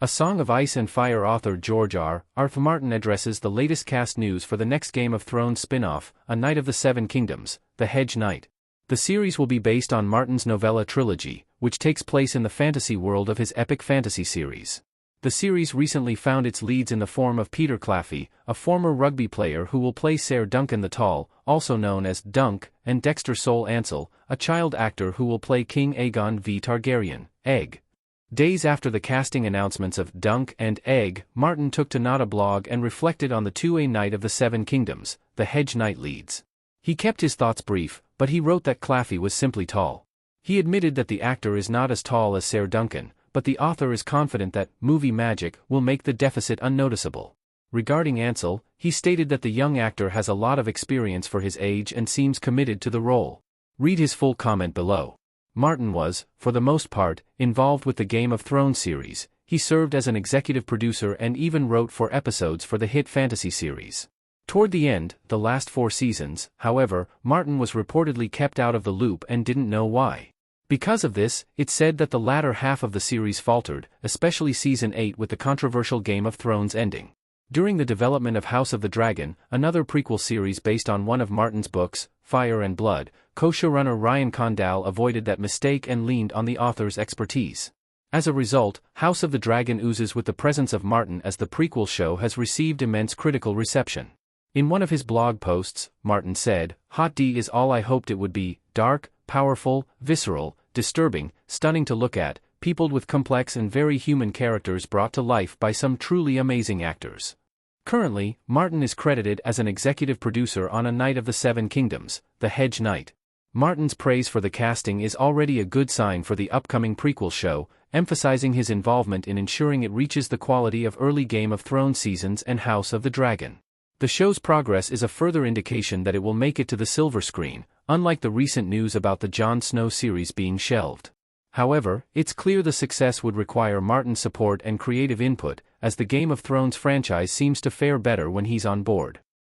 A Song of Ice and Fire author George R. Martin addresses the latest cast news for the next Game of Thrones spin-off, A Knight of the Seven Kingdoms, The Hedge Knight. The series will be based on Martin's novella trilogy, which takes place in the fantasy world of his epic fantasy series. The series recently found its leads in the form of Peter Claffey, a former rugby player who will play Ser Duncan the Tall, also known as Dunk, and Dexter Sol Ansel, a child actor who will play King Aegon V Targaryen, Egg. Days after the casting announcements of Dunk and Egg, Martin took to Not a blog and reflected on the 2A Knight of the Seven Kingdoms, The Hedge Knight leads. He kept his thoughts brief, but he wrote that Claffey was simply tall. He admitted that the actor is not as tall as Ser Duncan, but the author is confident that movie magic will make the deficit unnoticeable. Regarding Ansel, he stated that the young actor has a lot of experience for his age and seems committed to the role. Read his full comment below. Martin was, for the most part, involved with the Game of Thrones series. He served as an executive producer and even wrote 4 episodes for the hit fantasy series. Toward the end, the last 4 seasons, however, Martin was reportedly kept out of the loop and didn't know why. Because of this, it's said that the latter half of the series faltered, especially season 8 with the controversial Game of Thrones ending. During the development of House of the Dragon, another prequel series based on one of Martin's books, Fire and Blood, co-showrunner Ryan Condal avoided that mistake and leaned on the author's expertise. As a result, House of the Dragon oozes with the presence of Martin as the prequel show has received immense critical reception. In one of his blog posts, Martin said, "Hot D is all I hoped it would be, dark, powerful, visceral, disturbing, stunning to look at, peopled with complex and very human characters brought to life by some truly amazing actors." Currently, Martin is credited as an executive producer on A Knight of the Seven Kingdoms, The Hedge Knight. Martin's praise for the casting is already a good sign for the upcoming prequel show, emphasizing his involvement in ensuring it reaches the quality of early Game of Thrones seasons and House of the Dragon. The show's progress is a further indication that it will make it to the silver screen, unlike the recent news about the Jon Snow series being shelved. However, it's clear the success would require Martin's support and creative input, as the Game of Thrones franchise seems to fare better when he's on board.